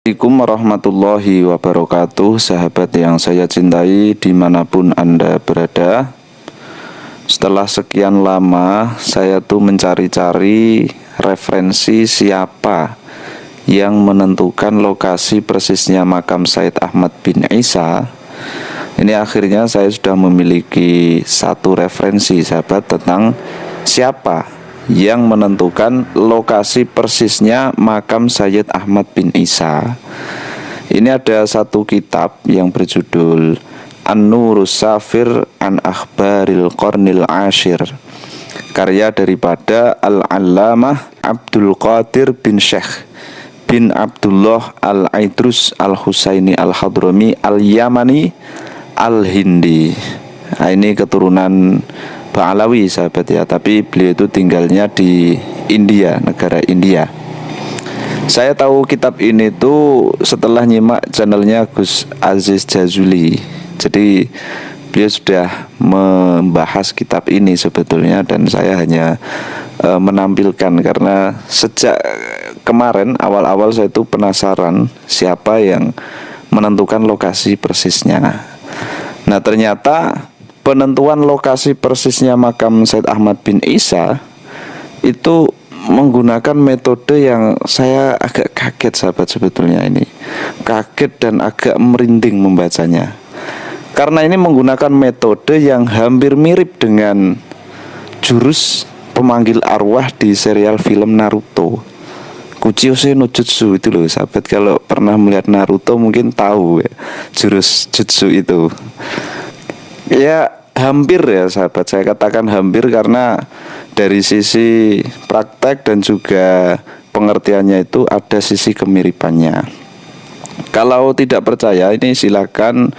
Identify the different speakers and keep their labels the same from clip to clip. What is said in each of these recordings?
Speaker 1: Assalamualaikum warahmatullahi wabarakatuh, sahabat yang saya cintai dimanapun Anda berada. Setelah sekian lama saya tuh mencari-cari referensi siapa yang menentukan lokasi persisnya makam Said Ahmad bin Isa. Ini akhirnya saya sudah memiliki satu referensi, sahabat, tentang siapa yang menentukan lokasi persisnya makam Sayyid Ahmad bin Isa. Ini ada satu kitab yang berjudul An-Nurus Safir an Akhbaril Qarnil Ashir, karya daripada Al-Allamah Abdul Qadir bin Syekh bin Abdullah Al-Aidrus Al-Husaini Al-Hadrami Al-Yamani Al-Hindi. Nah, ini keturunan Ba'alawi, sahabat ya, tapi beliau itu tinggalnya di India, negara India. Saya tahu kitab ini tuh setelah nyimak channelnya Gus Aziz Jazuli. Jadi beliau sudah membahas kitab ini sebetulnya, dan saya hanya menampilkan karena sejak kemarin awal-awal saya itu penasaran siapa yang menentukan lokasi persisnya. Nah, ternyata penentuan lokasi persisnya makam Said Ahmad bin Isa itu menggunakan metode yang saya agak kaget, sahabat, sebetulnya ini. Kaget dan agak merinding membacanya. Karena ini menggunakan metode yang hampir mirip dengan jurus pemanggil arwah di serial film Naruto. Kuchiyose no Jutsu itu loh, sahabat. Kalau pernah melihat Naruto mungkin tahu ya, jurus jutsu itu. Ya hampir ya, sahabat, saya katakan hampir karena dari sisi praktek dan juga pengertiannya itu ada sisi kemiripannya. Kalau tidak percaya, ini silakan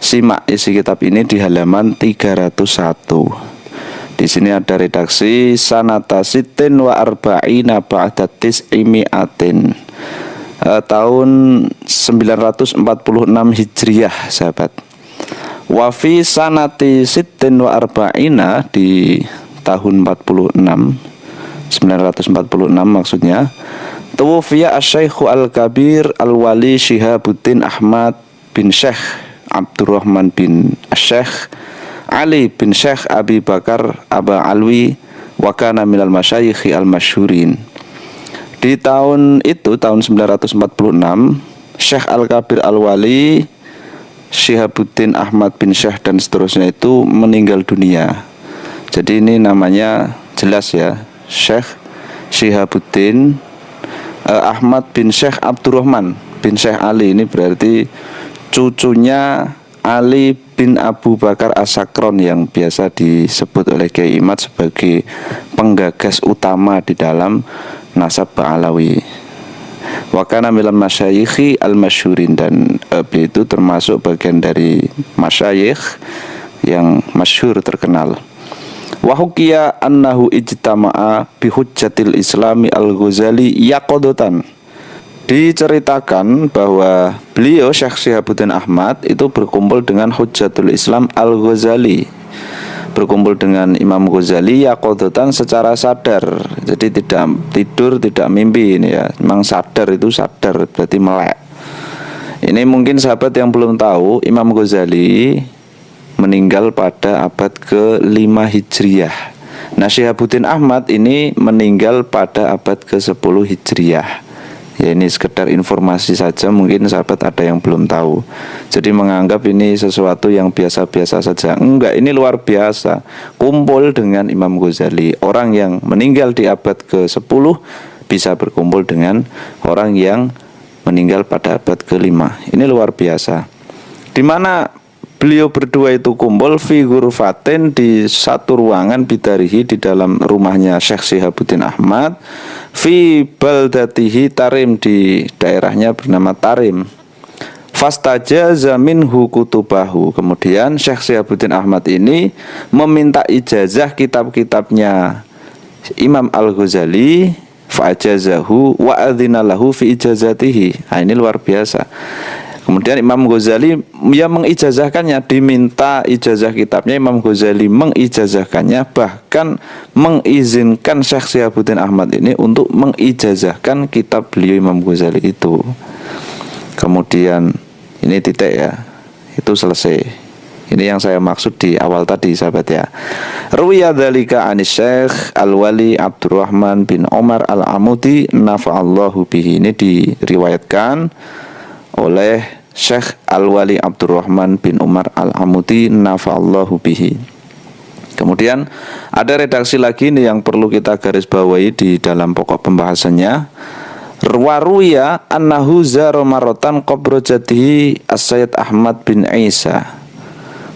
Speaker 1: simak isi kitab ini di halaman 301. Di sini ada redaksi sanata sitin wa arba'ina ba'da tis'imi'atin, tahun 946 Hijriah, sahabat. Wafi sanati sittin wa arba'ina, di tahun 46 946 maksudnya, tuwfiya asy-syaikhu al-kabir al-wali Syihabuddin Ahmad bin Syekh Abdurrahman bin Syekh Ali bin Syekh Abi Bakar Aba Alwi wa kana minal masyayikhi al-masyhurin. Di tahun itu, tahun 946, Syekh Al-Kabir Al-Wali Syihabuddin Ahmad bin Syekh dan seterusnya itu meninggal dunia. Jadi ini namanya jelas ya, Syekh Syihabuddin Ahmad bin Syekh Abdurrahman bin Syekh Ali. Ini berarti cucunya Ali bin Abu Bakar As-Sakron yang biasa disebut oleh Kiai Imad sebagai penggagas utama di dalam nasab Ba'alawi. Wakana milan masyayikhi al-masyhurin, dan beliau itu termasuk bagian dari masyayikh yang masyhur terkenal. Wa hukiya annahu ijtama'a bi hujjatil islami al-Ghazali yaqadatan. Diceritakan bahwa beliau Syekh Syihabuddin Ahmad itu berkumpul dengan Hujjatul Islam Al-Ghazali, berkumpul dengan Imam Ghazali yaqadatan secara sadar. Jadi tidak tidur, tidak mimpi ini ya. Memang sadar, itu sadar berarti melek. Ini mungkin sahabat yang belum tahu, Imam Ghazali meninggal pada abad ke-5 Hijriah. Nah, Syihabuddin Ahmad ini meninggal pada abad ke-10 Hijriah. Ya, ini sekedar informasi saja, mungkin sahabat ada yang belum tahu. Jadi menganggap ini sesuatu yang biasa-biasa saja. Enggak, ini luar biasa. Kumpul dengan Imam Ghazali, orang yang meninggal di abad ke-10 bisa berkumpul dengan orang yang meninggal pada abad ke-5. Ini luar biasa. Di mana beliau berdua itu kumpul fi ghurfatin, di satu ruangan bidarihi, di dalam rumahnya Syekh Syihabuddin Ahmad, fi baldatihi Tarim, di daerahnya bernama Tarim. Fastajaza minhu kutubahu. Kemudian Syekh Syihabuddin Ahmad ini meminta ijazah kitab-kitabnya Imam Al-Ghazali, fa'ajazahu wa adzina lahu fi ijazatihi. Nah, ini luar biasa. Kemudian Imam Ghazali ya mengijazahkannya, diminta ijazah kitabnya, Imam Ghazali mengijazahkannya, bahkan mengizinkan Syekh Syihabuddin Ahmad ini untuk mengijazahkan kitab beliau Imam Ghazali itu. Kemudian ini titik ya, itu selesai. Ini yang saya maksud di awal tadi sahabat ya. Ruwiya dzalika anis Syekh Al-Wali Abdurrahman bin Umar Al-Amudi nafa'allahu bihi. Ini diriwayatkan oleh Syekh Al-Wali Abdurrahman bin Umar Al-Amudi nafa'allahu bihi. Kemudian ada redaksi lagi nih yang perlu kita garis bawahi di dalam pokok pembahasannya. Ruwiya annahu zara maratan qabra jatihi As-Sayyid Ahmad bin Isa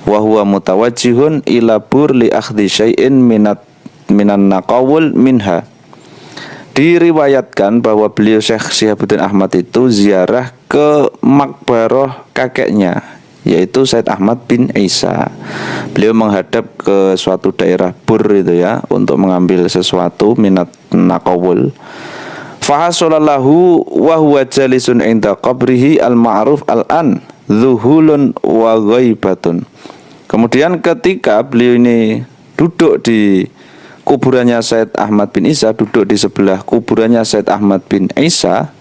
Speaker 1: wa huwa mutawajjihun ila bur li akhdhi syai'in minan naqawul minha. Diriwayatkan bahwa beliau Syekh Syihabuddin Ahmad itu ziarah ke makbarah kakeknya, yaitu Said Ahmad bin Isa. Beliau menghadap ke suatu daerah Bur itu ya, untuk mengambil sesuatu minat naqawul. Fahasolallahu wa huwa jalisun inda qabrihi al-ma'ruf al-an zuhulun wa ghaibatun. Kemudian ketika beliau ini duduk di kuburannya Said Ahmad bin Isa, duduk di sebelah kuburannya Said Ahmad bin Isa,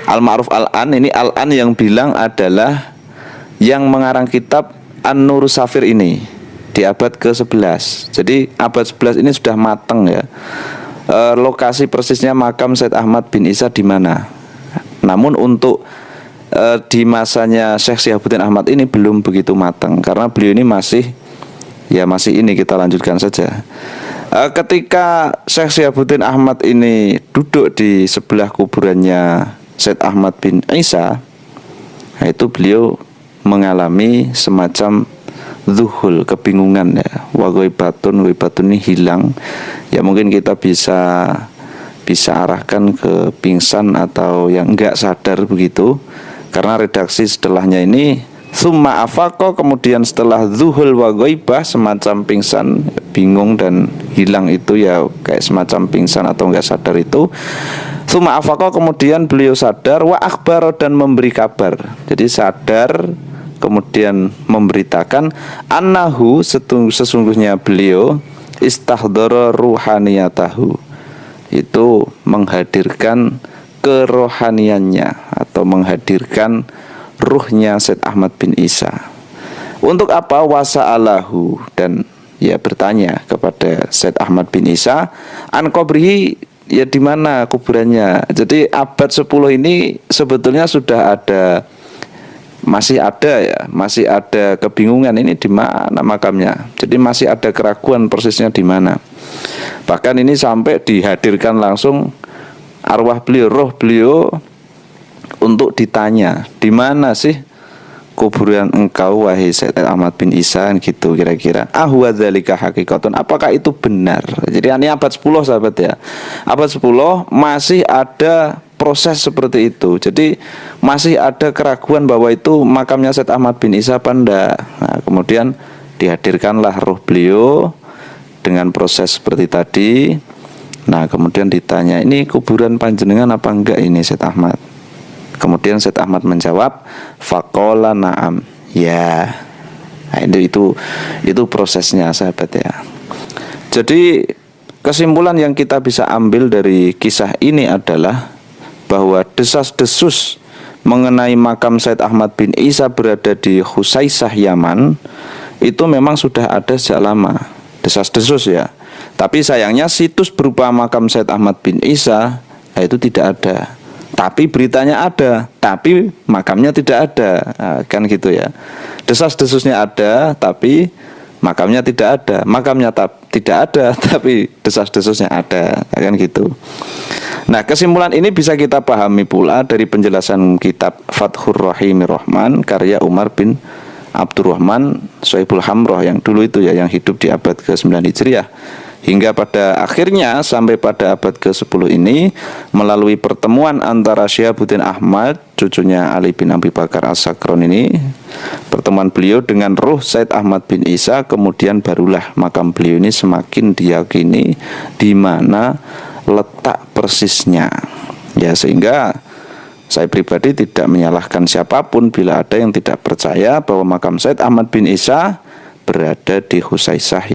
Speaker 1: Al-Ma'ruf Al-An, ini Al-An yang bilang adalah yang mengarang kitab An-Nur Safir ini di abad ke-11. Jadi abad 11 ini sudah matang ya. Lokasi persisnya makam Said Ahmad bin Isa di mana. Namun untuk di masanya Syekh Syihabuddin Ahmad ini belum begitu matang, karena beliau ini masih ini, kita lanjutkan saja. Ketika Syekh Syihabuddin Ahmad ini duduk di sebelah kuburannya Said Ahmad bin Isa, itu beliau mengalami semacam zuhul, kebingungan ya. Wa ghaibatun ini hilang. Ya mungkin kita bisa arahkan ke pingsan atau yang enggak sadar begitu. Karena redaksi setelahnya ini summa afaqo, kemudian setelah zuhul wa ghaibah, semacam pingsan, bingung dan hilang itu ya, kayak semacam pingsan atau enggak sadar itu. Summa afaqo, kemudian beliau sadar, wa akhbaro, dan memberi kabar. Jadi sadar kemudian memberitakan annahu, sesungguhnya beliau istahdara ruhaniyatahu, itu menghadirkan kerohaniannya atau menghadirkan ruhnya Said Ahmad bin Isa. Untuk apa? Wasa'alahu, dan ya bertanya kepada Said Ahmad bin Isa an qabrihi, ya di mana kuburannya. Jadi abad 10 ini sebetulnya sudah ada, masih ada kebingungan ini di mana makamnya. Jadi masih ada keraguan persisnya di mana. Bahkan ini sampai dihadirkan langsung arwah beliau, roh beliau, untuk ditanya, di mana sih kuburan engkau wahai Said Ahmad bin Isa, gitu kira-kira. Ahwa dzalika haqiqatun, apakah itu benar? Jadi ini abad 10 sahabat ya. Abad 10 masih ada proses seperti itu. Jadi masih ada keraguan bahwa itu makamnya Said Ahmad bin Isa apa enggak. Nah, kemudian dihadirkanlah roh beliau dengan proses seperti tadi. Nah, kemudian ditanya, ini kuburan panjenengan apa enggak ini Said Ahmad? Kemudian Said Ahmad menjawab, faqala na'am. Ya. Nah, itu prosesnya sahabat ya. Jadi kesimpulan yang kita bisa ambil dari kisah ini adalah bahwa desas-desus mengenai makam Said Ahmad bin Isa berada di Husaisah, Yaman, itu memang sudah ada sejak lama. Desas-desus ya. Tapi sayangnya situs berupa makam Said Ahmad bin Isa itu tidak ada. Tapi beritanya ada, tapi makamnya tidak ada. Nah, kan gitu ya. Desas-desusnya ada, tapi makamnya tidak ada. Makamnya tidak ada, tapi desas-desusnya ada. Nah, kan gitu. Nah, kesimpulan ini bisa kita pahami pula dari penjelasan kitab Fathur Rahimir Rahman karya Umar bin Abdurrahman Sohibul Hamroh yang dulu itu ya, yang hidup di abad ke-9 Hijriah. Hingga pada akhirnya sampai pada abad ke-10 ini, melalui pertemuan antara Syihabuddin Ahmad, cucunya Ali bin Abi Bakar As-Sakron ini, pertemuan beliau dengan ruh Said Ahmad bin Isa, kemudian barulah makam beliau ini semakin diyakini di mana letak persisnya. Ya, sehingga Saya pribadi tidak menyalahkan siapapun bila ada yang tidak percaya bahwa makam Said Ahmad bin Isa berada di Husaisah.